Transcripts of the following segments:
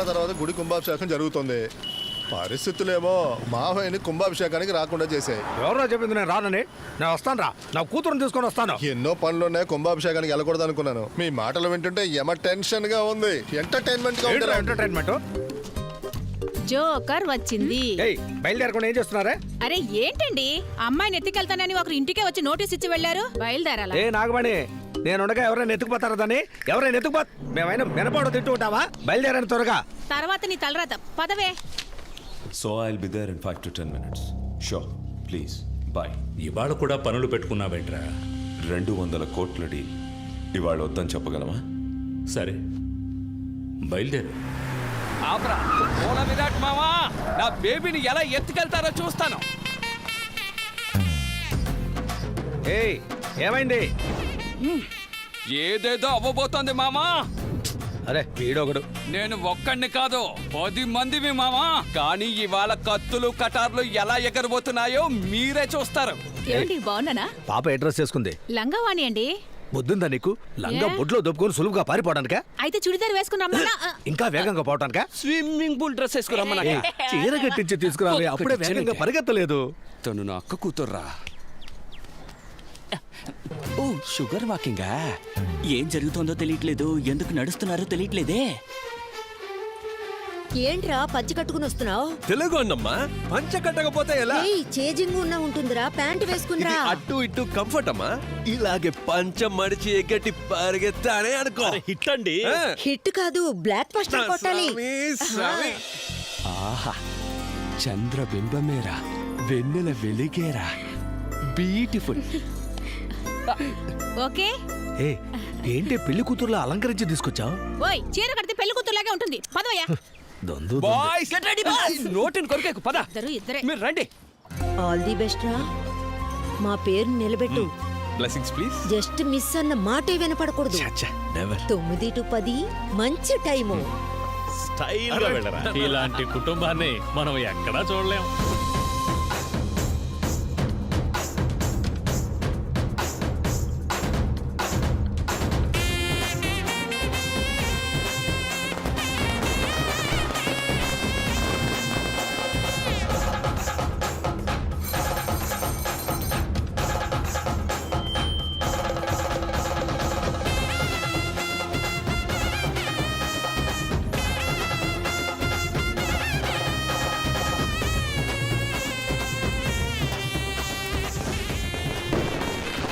చాలా తర్వాత గుడి కుంభాభిషేకం జరుగుతుంది. పరిస్థితులేమో మావయ్యని కుంభాభిషేకానికి రాకుండా చేశాయి. ఎవరో చెప్పింది నేను రానని? నేను వస్తాను రా, నా కూతురుని తీసుకొని వస్తాను. ఎన్నో పనులున్నాయి, కుంభాభిషేకానికి వెళ్ళకూడదు అనుకున్నాను. మీ మాటలు వింటుంటే టెన్షన్ గా ఉంది. ఎంటర్టైన్మెంట్ జోకర్ వచ్చింది. బయలుదేరకుండా ఏం చేస్తున్నారా? అరే ఏంటండి, అమ్మాయిని ఎత్తుకెళ్తానని ఒకరు ఇంటికే వచ్చి నోటీస్ ఇచ్చి వెళ్లారు. బయలుదేరాలా? ఏ నాగమణి, నేను ఉండగా ఎవరైనా ఎత్తుకుపోతారా దాన్ని? ఎవరైనా ఎత్తుకుపో, మేమైనా మినపాడు తింటూ ఉంటావా? బయలుదేరని త్వరగా. తర్వాత నీ తలరాత పదవే. So I'll be there in 5 to 10 minutes. Sure, please. Bye. ఇవాళ కూడా పనులు పెట్టుకున్నావేంట్రా? 200 కోట్ల డీల్ ఇవాళ వద్దని చెప్పగలమా? సరే బయలుదేరు. ఆబ్రా ఓల విరాట్ మావా, నా బేబీని ఎలా ఎత్తుకెళ్తారో చూస్తాను. ఏయ్ ఏమైంది? ఏదేదో అవ్వబోతోంది మామా. అరే వీడొకడు. నేను ఒక్కడిని కాదు 10 మందివి మామా. కానీ ఇవాళ కత్తులు కటార్లు ఎలా ఎగరబోతున్నాయో మీరే చూస్తారు. ఏమండి బాగున్నానా? పాప అడ్రస్ చేసుకుంది. లంగావాణి అండి. బుద్ధిందా నీకు? లంగా బొడ్లో దొప్పుకొని సులువుగా పారిపోవడానికా? అయితే చుడిదార్ వేసుకున్నామన్నా ఇంకా వేగంగా పోవటానికా? స్విమ్మింగ్ పూల్ డ్రెస్ వేసుకురమ్మన్నా. చీర కట్టించి తీసుకురావే, అప్పుడే వేగంగా పరిగెత్తలేదు. తను నా అక్క కూతుర్రా. ఓ షుగర్ వాకింగా? ఏం జరుగుతుందో తెలియట్లేదు, ఎందుకు నడుస్తున్నారో తెలియట్లేదే. ఏంట్రా పంచి కట్టుకుని వస్తున్నావు? తెలుగు అన్నమ్మా, పంచ కట్టకపోతే ఎలా? చేజింగ్ ఉన్నా ఉంటుందిరా, ప్యాంట్ వేసుకునిరా. అటు ఇటు కంఫర్ట్ అమ్మా. ఇలాగే పంచ మడిచి ఎగ్గటి పరిగెత్తానే అనుకో. హిట్ అండి. హిట్ కాదు, బ్లాక్ బస్టర్ కొట్టాలి. ఆహా, చంద్రబింబమేరా, వెన్నెల వెలిగేరా, బ్యూటిఫుల్. ఓకే. ఏ ఏంటి పెళ్లి కూతుర్లా అలంకరించి తీసుకొచ్చావు? ఓయ్ చీర కడితే పెళ్లి కూతురులాగే ఉంటుంది. పదవయ్యా. Boys get ready boys. నోటిని కొరికేకు పద. ఇద్దరే మీరు రండి. ఆల్ ది బెస్ట్ రా. మా పేరు నిలబెట్టు. Blessings please. జస్ట్ మిస్ అన్న మాటే వినపడకూడదు. 9 to 10 మంచి టైము. స్టైల్ గా వెళ్ళరా. ఇలాంటి కుటుంబాన్ని మనం ఎక్కడా చూడలేం.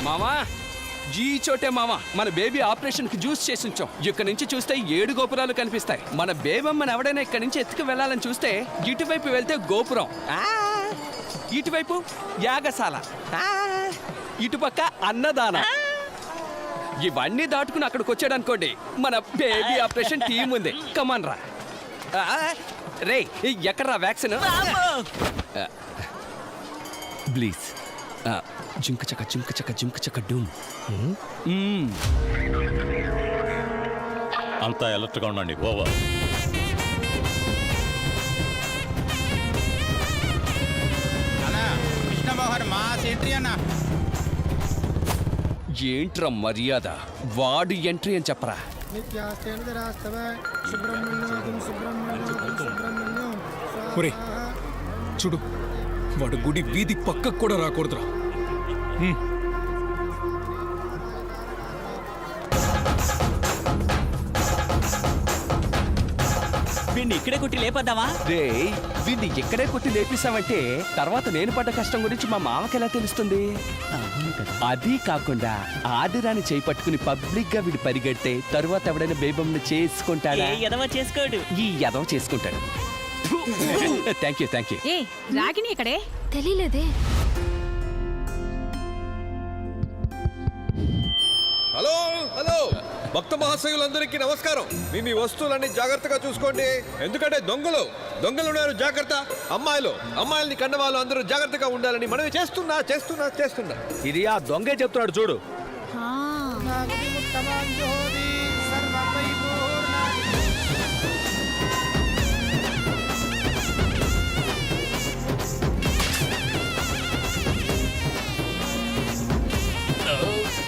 మామా జీ చోటే మామా, మన బేబీ ఆపరేషన్ కి జ్యూస్ చేసి ఉంచాం. ఇక్కడ నుంచి చూస్తే 7 గోపురాలు కనిపిస్తాయి. మన బేబమ్మని ఎవడైనా ఇక్కడ నుంచి ఎత్తుకు వెళ్ళాలని చూస్తే ఇటువైపు వెళ్తే గోపురం, ఇటువైపు యాగశాల, ఇటుపక్క అన్నదాన. ఇవన్నీ దాటుకుని అక్కడికి వచ్చాడనుకోండి, మన బేబీ ఆపరేషన్ టీం ఉంది. కమాన్ రా. రే ఎక్కడ్రా వ్యాక్సిన్? ప్లీజ్. జింక చక్క జింక చక్క జింక చక్క డూమ్. అంతా అలర్ట్గా ఉండండి. ఓవర్. ఏంట్రా మర్యాద? వాడు ఎంట్రీ అని చెప్పరా. చూడు, వాడు గుడి వీధి పక్కకు కూడా రాకూడదురా. వీడిని ఇక్కడే కొట్టి లేపద్దామా? రే వీడిని ఎక్కడే కొట్టి లేపిస్తామంటే తర్వాత నేను పడ్డ కష్టం గురించి మా మామకి ఎలా తెలుస్తుంది? అది కాకుండా ఆదిరాని చేయి పట్టుకుని పబ్లిక్ గా వీడు పరిగెడితే తరువాత ఎవడైనా బేబమ్ని చేసుకుంటాడా? ఎదవ చేసుకోడు. ఈ ఎదవ చేసుకుంటాడు. Thank you. ఏ రాగిణి ఇక్కడే తెలియలేదే. హలో హలో, భక్త మహాశయులందరికీ నమస్కారం. మీ వస్తువులన్నీ జాగ్రత్తగా చూసుకోండి, ఎందుకంటే దొంగలు ఉన్నారు. జాగ్రత్త. అమ్మాయిల్ని కన్నవాళ్ళు అందరూ జాగ్రత్తగా ఉండాలని మనవి చేస్తున్నా. ఇది ఆ దొంగే చెప్తున్నాడు చూడు.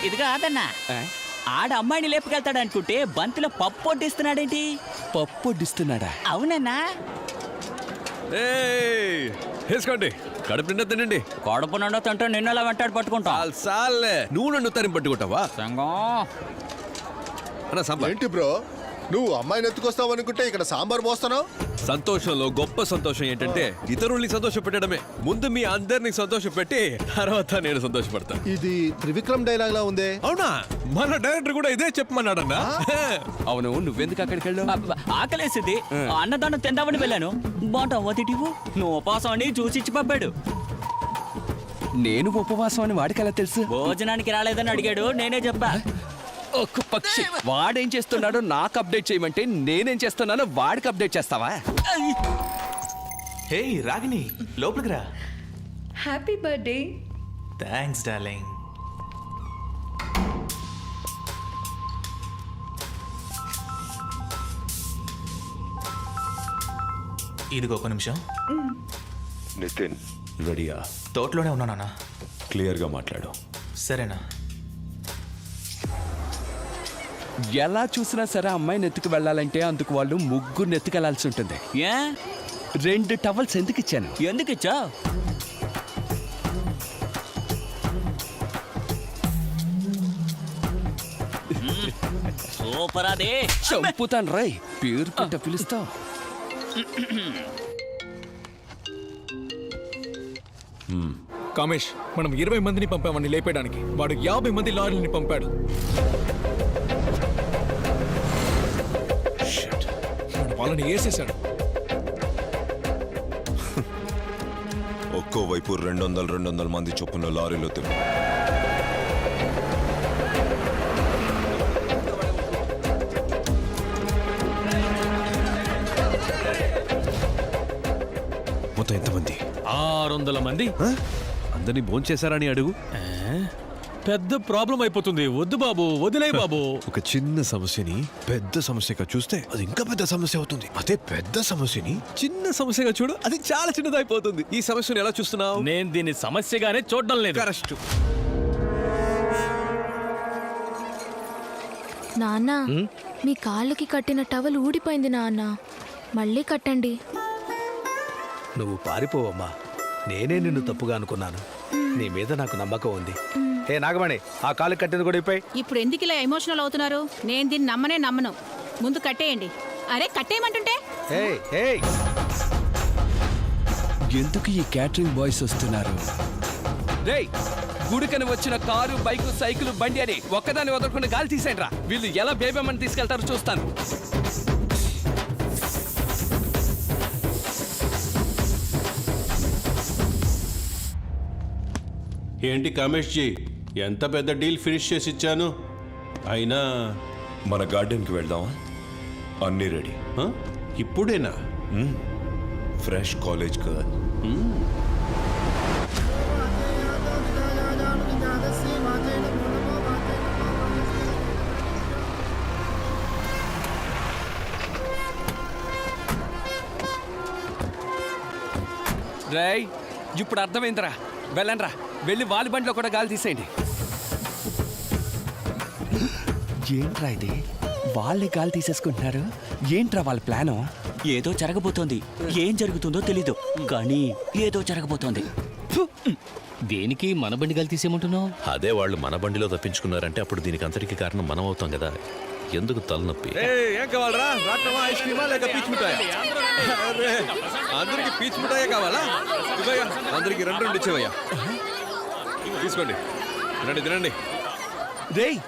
ఇదిగా ఆదన్నా, ఆడ అమ్మాయిని లేపుకెళ్తాడు అనుకుంటే బంతిలో పప్పు వడ్డిస్తున్నాడేంటి? పప్పు వడ్డిస్తున్నాడా? అవునన్నా. ఏయ్, వేసుకోండి, కడుపు నిండా తినండి. కడుపు నిండా తింటే నిన్నలా వెంటాడు పట్టుకుంటా. సాల్లే, నువ్వు నన్ను తరిమి పట్టుకుంటావా? సంగం. అన్న సాంబార్. ఏంటి బ్రో, నువ్వు అమ్మాయిని ఎత్తుకొస్తావు అనుకుంటే ఇక్కడ సాంబార్ పోస్తున్నావు? సంతోషంలో గొప్ప సంతోషం ఏంటంటే ఇతరుల్ని సంతోష పెట్టడమే. ముందు మీ అందరినీ సంతోష పెట్టి తర్వాత నేను సంతోషపడతా. ఇది త్రివిక్రమ్ డైలాగ్ లా ఉందే. అవునా? మన డైరెక్టర్ కూడా ఇదే చెప్పమన్నాడన్నా. అవును, నువ్వెందుకు అక్కడికి వెళ్ళావు? ఆకలేసింది, అన్నదానం తిందామని వెళ్ళాను. బాగుంటావు తిటివు, నువ్వు ఉపాసం అని చూసిచ్చి పంపాడు. నేను ఉపవాసం అని వాడికి ఎలా తెలుసు? భోజనానికి రాలేదని అడిగాడు, నేనే చెప్పా. ఒక్క పక్షి వాడేం చేస్తున్నాడో నాకు అప్డేట్ చేయమంటే నేనేం చేస్తున్నానో వాడికి అప్డేట్ చేస్తావా? హే రాగిని, లోపలికి రా. Happy birthday. Thanks darling. ఇదిగో ఒక నిమిషం. నితిన్, రెడీయా? తోటలోనే ఉన్నానా? క్లియర్గా మాట్లాడు. సరేనా? ఎలా చూసినా సరే అమ్మాయిని ఎత్తుకు వెళ్ళాలంటే అందుకు వాళ్ళు ముగ్గురు ఎత్తుకెళ్లాల్సి ఉంటుంది. ఏ 2 టవల్స్ ఎందుకు ఇచ్చాను? ఎందుకు ఇచ్చా? సూపర్ అదే. చంపుతాను రై, పేరు పెట్ట పిలుస్తావు. కామేష్, మనం 20 మందిని పంపామని లేపేయడానికి వాడు 50 మంది లారీని పంపాడు. వాడు వాళ్ళని వేసేశాడు. ఒక్కోవైపు 200 మంది చొప్పున లారీలో తిప్పు. మొత్తం ఎంతమంది? 600 మంది. అందరినీ భోంచేశారని అడుగు. పెద్ద ప్రాబ్లం అయిపోతుంది. వద్దు బాబు, వదిలే బాబు. ఒక చిన్న సమస్యని పెద్ద సమస్యగా చూస్తే అది ఇంకా పెద్ద సమస్య అవుతుంది. అదే పెద్ద సమస్యని చిన్న సమస్యగా చూడు, అది చాలా చిన్నదైపోతుంది. ఈ సమస్యను ఎలా చూస్తున్నావు? నేను దీన్ని సమస్యగానే చూడడం లేదు. కరెక్ట్. నాన్న, మీ కాళ్ళకి కట్టిన టవల్ ఊడిపోయింది నాన్న, మళ్ళీ కట్టండి. నువ్వు పారిపోవమ్మా. నేనే నిన్ను తప్పుగా అనుకున్నాను. నీ మీద నాకు నమ్మకం ఉంది. ఏ నాగమణి, ఆ కాలు కట్టింది కూడా ఇప్పై. ఇప్పుడు ఎందుకు ఇలా ఎమోషనల్ అవుతున్నారు? నేను దీన్ని నమ్మను. ముందు కట్టేయండి. అరే కట్టేయమంటుంటే. ఏయ్ ఏయ్, ఎందుకు ఈ క్యాటరింగ్ బాయ్స్ వస్తున్నారు? రేయ్, గుడికని వచ్చిన కారు, బైకు, సైకిల్, బండి అని ఒక్కదాన్ని వదలకుండా గాలి తీసేయండి రా. వీళ్ళు ఎలా బేబమ్మని తీసుకెళ్తారో చూస్తాను. ఏంటి కామేష్ జీ, ఎంత పెద్ద డీల్ ఫినిష్ చేసి ఇచ్చాను. అయినా మన గార్డెన్కి వెళ్దామా? అన్నీ రెడీ. ఇప్పుడేనా? Fresh college girl. రేయ్, ఇప్పుడు అర్థమైందిరా. వెళ్ళండ్రా, వెళ్ళి వాళ్ళ బండిలో కూడా గాలి తీసేయండి. ఏంట్రా ఇది? వాళ్ళే గాలి తీసేసుకుంటున్నారు. ఏంట్రా వాళ్ళ ప్లాను? ఏదో జరగబోతోంది. ఏం జరుగుతుందో తెలీదు, కానీ ఏదో జరగబోతోంది. దేనికి మన బండి గాలి తీసేయమంటున్నావు? అదే వాళ్ళు మన బండిలో తప్పించుకున్నారంటే అప్పుడు దీనికి అంతటికి కారణం మనం అవుతాం కదా. ఎందుకు తలనొప్పి? ఏం కావాలరా? రాట్నమా, ఐస్ క్రీమా లేక పీచ్ మిఠాయా? అందరికి పీచ్ మిఠాయే కావాలా? ఇవ్వయ్యా, అందరికి 2 ఇచ్చేవయ్యా. తీసుకోండి, తినండి. రేయ్,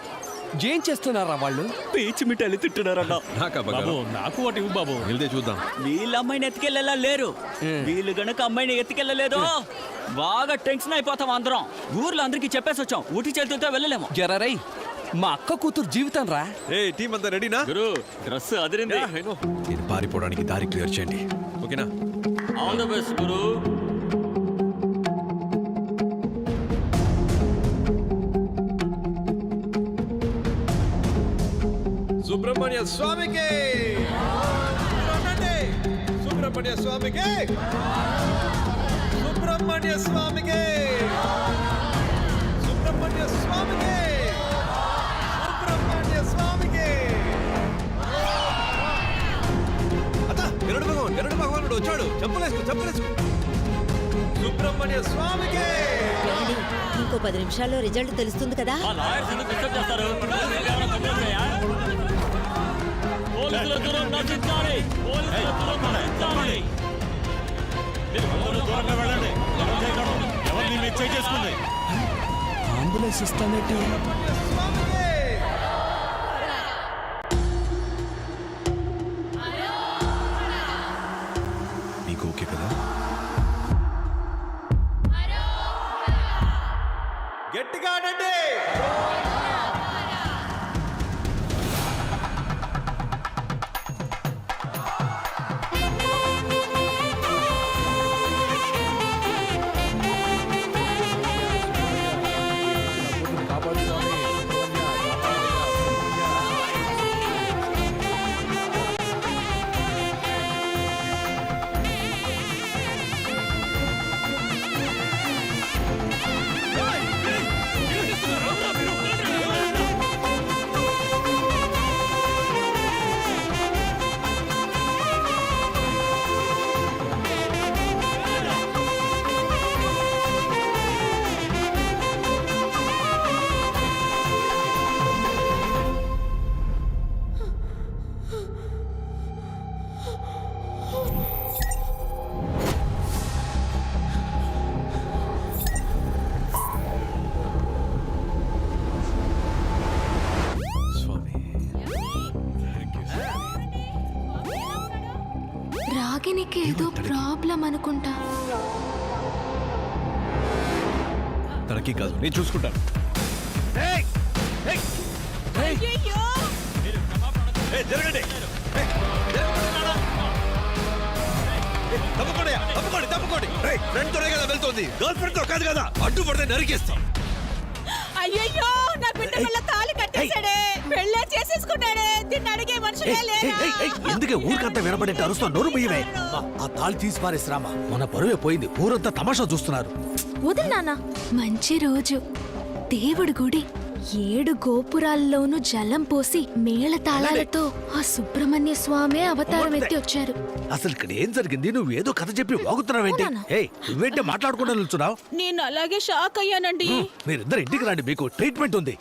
ఏం చేస్తున్నారా వాళ్ళు? పీచు మిఠాయిలు తింటున్నారన్నా. బాబు, నాకు ఒకటి ఇవ్వు బాబు. వెళ్తే చూద్దాం. వీళ్ళ అమ్మాయిని ఎత్తుకెళ్ళేలా లేరు. వీళ్ళు గనక అమ్మాయిని ఎత్తుకెళ్ళలేదు బాగా టెన్షన్ అయిపోతాం అందరం. ఊర్లో అందరికి చెప్పేసి వచ్చాం, ఊటి చేతులతో వెళ్ళలేము. జరరై, మా అక్క కూతురు జీవితం రా. టీం అంతా రెడీనా? గురు, డ్రెస్ అదిరింది. నేను పారిపోవడానికి దారి క్లియర్ చేయండి. ఓకేనా? ఆల్ ది బెస్ట్ గురు. సుబ్రహ్మణ్య స్వామికి, సుబ్రహ్మణ్య స్వామికి, సుబ్రహ్మణ్య స్వామికి, సుబ్రహ్మణ్య స్వామికి, సుబ్రహ్మణ్య స్వామికి. గరుడ భగవానుడు వచ్చాడు. చెప్పులేసుకో. సుబ్రహ్మణ్య స్వామికి ఏమండి, ఇంకో 10 నిమిషాల్లో రిజల్ట్ తెలుస్తుంది కదా. ఆ లాయర్స్ ఎందుకు డిస్టర్బ్ చేస్తారు? ఏమైనా కంప్లైంట్ ఉన్నాయా? పోలీసుల దూరం నశించాలి. పోలీసుల దూరం నశించాలి. అంబులెన్స్ ఇస్తానంటే నీకు ఓకే కదా? గట్టిగా ఆడండి. రాగినికి ఏదో ప్రాబ్లం అనుకుంటా. తనకి కాదు, నేను చూసుకుంటాను. జరగండి. తప్పుకోండి. ఫ్రెండ్ తోనే కదా వెళ్తుంది, గర్ల్ ఫ్రెండ్ తో కాదు కదా. అడ్డు పడితే నరికేస్తాం. అయ్యయ్యో, నా బిడ్డ పిల్ల తాళి కట్టేశాడే, పెళ్ళే చేసేసుకున్నాడే. దీన్ని అడిగే మనుషులే లేరా? ఎందుకే ఊరికంతా వినబడేట్టు అరుస్తా నోరు బియ్యమే. ఆ తాళి తీసి పారేసిరామా, మన పరువే పోయింది. ఊరంతా తమాషా చూస్తున్నారు. వదిలి నాన్న, మంచి రోజు, దేవుడి గుడి, 7 గోపురాల్లోనూ జలం పోసి మేళతాళాలతో ఆ సుబ్రహ్మణ్య స్వామి అవతారం ఎత్తి వచ్చారు. అసలు ఇక్కడ ఏం జరిగింది? నువ్వు ఏదో కథ చెప్పి వాగుతున్నావేంటి? ఏయ్, నువ్వేంటే మాట్లాడకుండా నిల్చున్నావు? నేను అలాగే షాక్ అయ్యానండి. మీరిద్దరు ఇంటికి రండి, మీకు ట్రీట్మెంట్ ఉంది.